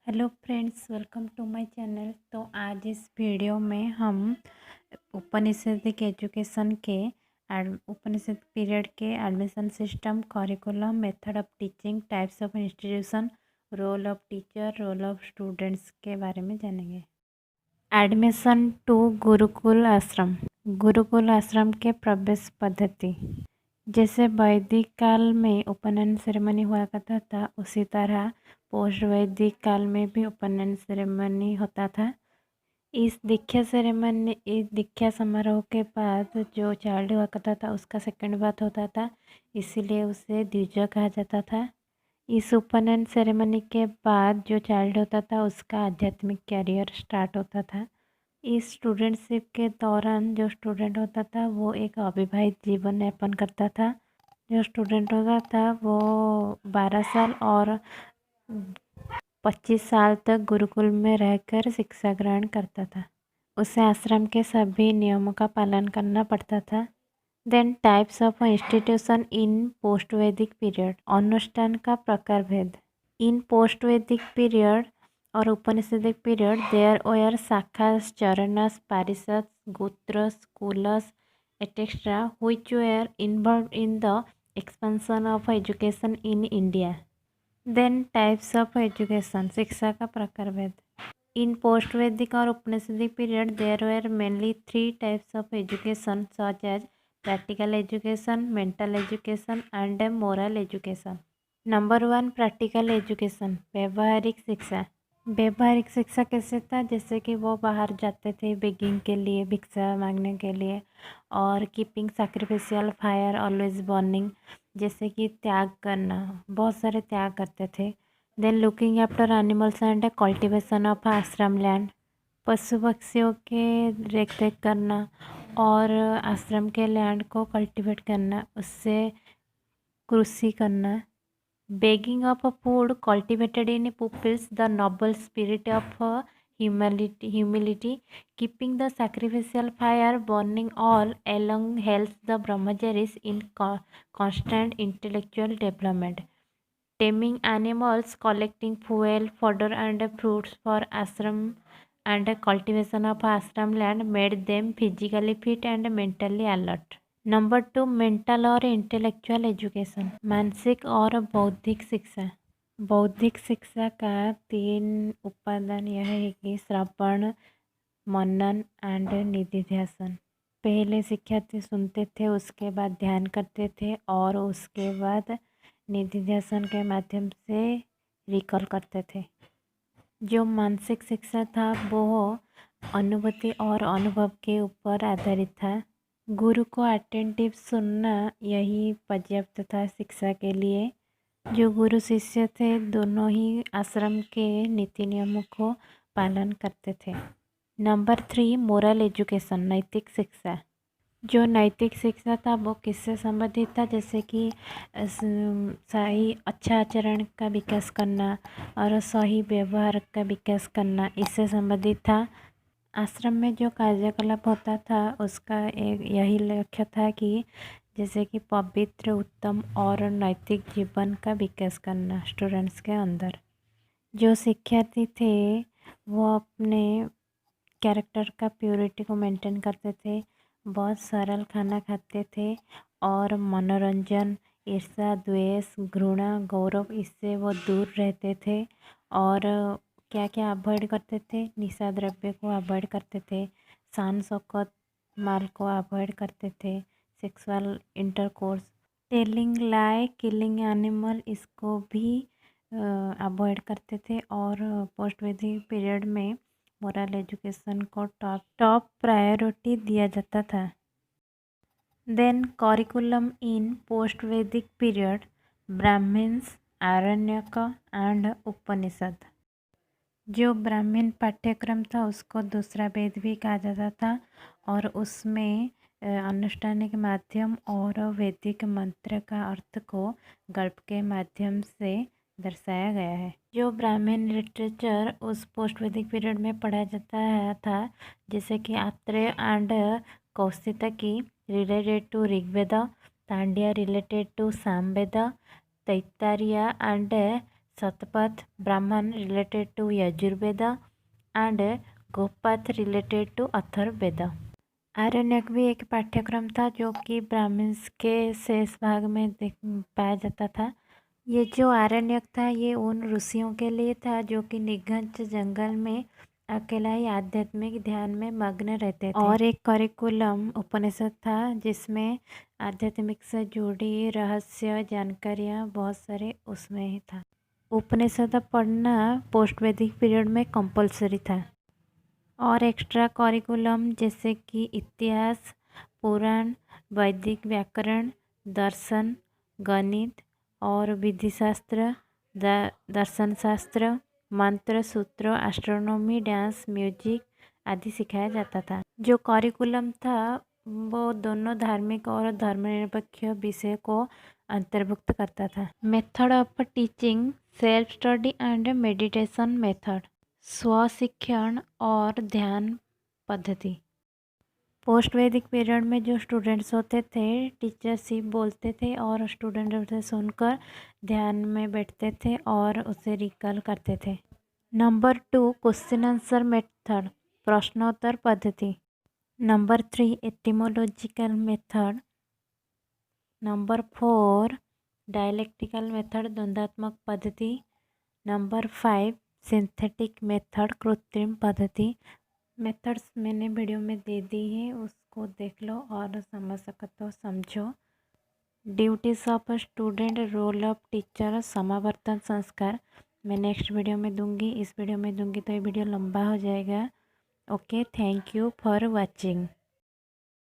Hello friends, welcome to my channel. तो आज इस वीडियो में हम उपनिषदिक एजुकेशन के उपनिषद पीरियड के admission system, curriculum, method of teaching, types of institution, role of teacher, role of students के बारे में जानेंगे। एडमिशन टू गुरुकुल आश्रम। गुरुकुल आश्रम के प्रवेश पद्धति। जैसे वैदिक काल में उपनयन सेरेमनी हुआ करता था, उसी तरह पोस्ट वैदिक काल में भी उपनयन सेरेमनी होता था। इस दीक्षा समारोह के बाद जो चाइल्ड हुआ करता था उसका सेकंड बात होता था, इसीलिए उसे द्विज कहा जाता था। इस उपनयन सेरेमनी के बाद जो चाइल्ड होता था उसका आध्यात्मिक कैरियर स्टार्ट होता था। इस स्टूडेंटशिप के दौरान जो स्टूडेंट होता था वो एक अविवाहित जीवन यापन करता था। जो स्टूडेंट होता था वो 12 साल और 25 साल तक गुरुकुल में रहकर शिक्षा ग्रहण करता था। उसे आश्रम के सभी नियमों का पालन करना पड़ता था। Then types of institution in post Vedic period. अनुष्ठान का प्रकार भेद। इन पोस्ट वैदिक पीरियड और Upanishadic period there were shakhas, charanas, parishad, gotras, kulas, etc. which were involved in the expansion of education in India. Then types of education, शिक्षा का प्रकार भेद। इन पोस्ट वैदिक और Upanishadic period there were mainly 3 types of education such as practical education, mental education and moral education. Number 1, practical education, व्यवहारिक शिक्षा। व्यवहारिक शिक्षा कैसे था? जैसे कि वो बाहर जाते थे बेगिंग के लिए, भिक्षा मांगने के लिए, और keeping sacrificial fire always burning, जैसे कि त्याग करना, बहुत सारे त्याग करते थे। Then looking after animals and cultivation of ashram land, पशु पक्षियों के रेख देख करना और आश्रम के लैंड को कल्टीवेट करना, उससे कृषि करना। Begging of food cultivated in pupils the noble spirit of humility. Keeping the sacrificial fire burning all along helps the brahmacharis in constant intellectual development. Taming animals, collecting fuel, fodder and fruits for ashram and cultivation of ashram land made them physically fit and mentally alert. Number 2, mental और intellectual education, मानसिक और बौद्धिक शिक्षा। बौद्धिक शिक्षा का 3 उपादान यह है कि श्रवण, मनन एंड निधिध्यासन। पहले शिक्षार्थी सुनते थे, उसके बाद ध्यान करते थे और उसके बाद निधिध्यासन के माध्यम से रिकॉल करते थे। जो मानसिक शिक्षा था वो अनुभूति और अनुभव के ऊपर आधारित था। गुरु को अटेंटिव सुनना यही पर्याप्त था शिक्षा के लिए। जो गुरु शिष्य थे दोनों ही आश्रम के नीति नियमों को पालन करते थे। नंबर 3, मोरल एजुकेशन, नैतिक शिक्षा। जो नैतिक शिक्षा था वो किससे संबंधित था? जैसे कि सही अच्छा आचरण का विकास करना और सही व्यवहार का विकास करना, इससे संबंधित था। आश्रम में जो कार्यकलाप होता था उसका एक यही लक्ष्य था कि जैसे कि पवित्र, उत्तम और नैतिक जीवन का विकास करना स्टूडेंट्स के अंदर। जो शिक्षार्थी थे वो अपने कैरेक्टर का प्योरिटी को मेंटेन करते थे, बहुत सरल खाना खाते थे और मनोरंजन, ईर्ष्या, द्वेष, घृणा, गौरव, इससे वो दूर रहते थे। और क्या क्या अवॉइड करते थे? निशा द्रव्य को अवॉइड करते थे, शान शौकत माल को अवॉइड करते थे, सेक्सुअल इंटरकोर्स, टेलिंग लाइ, किलिंग एनिमल, इसको भी अवॉइड करते थे। और पोस्ट वैदिक पीरियड में मोरल एजुकेशन को टॉप प्रायोरिटी दिया जाता था। Then curriculum in post Vedic period, Brahmins, Aranyaka and उपनिषद। जो ब्राह्मण पाठ्यक्रम था उसको दूसरा वेद भी कहा जाता था और उसमें अनुष्ठानिक माध्यम और वैदिक मंत्र का अर्थ को गल्प के माध्यम से दर्शाया गया है। जो ब्राह्मण लिटरेचर उस पोस्ट वैदिक पीरियड में पढ़ा जाता है था, जैसे कि Atreya and Kaushiki related to Rigveda, Tandya related to Samaveda, Taittiriya and Satpath Brahman related to Yajurveda and Gopath related to Atharvaveda. Aranyaka भी एक पाठ्यक्रम था जो कि ब्राह्मण्स के शेष भाग में पाया जाता था। ये जो आरण्यक था ये उन ऋषियों के लिए था जो कि निघंच जंगल में अकेला ही आध्यात्मिक ध्यान में मग्न रहते थे। और एक करिकुलम उपनिषद था जिसमें आध्यात्मिक से जुड़ी रहस्य जानकारियाँ बहुत सारे उसमें ही था। उपनिषद पढ़ना पोस्ट वैदिक पीरियड में कंपलसरी था। और एक्स्ट्रा करिकुलम जैसे कि इतिहास, पुराण, वैदिक व्याकरण, दर्शन, गणित और विधिशास्त्र, दर्शन शास्त्र, मंत्र, सूत्र, एस्ट्रोनॉमी, डांस, म्यूजिक आदि सिखाया जाता था। जो करिकुलम था वो दोनों धार्मिक और धर्मनिरपेक्ष विषय को अंतर्भुक्त करता था। Method of teaching self study and meditation method, स्वशिक्षण और ध्यान पद्धति। पोस्ट वैदिक पीरियड में जो स्टूडेंट्स होते थे टीचरशिप बोलते थे और स्टूडेंट उसे सुनकर ध्यान में बैठते थे और उसे रिकॉल करते थे। नंबर 2 क्वेश्चन आंसर मेथड, प्रश्नोत्तर पद्धति। Number 3 etymological method. Number 4 dialectical method, द्वंद्वात्मक पद्धति। नंबर 5 सिंथेटिक मेथड, कृत्रिम पद्धति। मेथड्स मैंने वीडियो में दे दी है, उसको देख लो और समझ सको तो समझो। Duties of student, role of teacher, समावर्तन संस्कार मैं नेक्स्ट वीडियो में दूंगी। इस वीडियो में दूंगी तो ये वीडियो लंबा हो जाएगा। Okay, thank you for watching.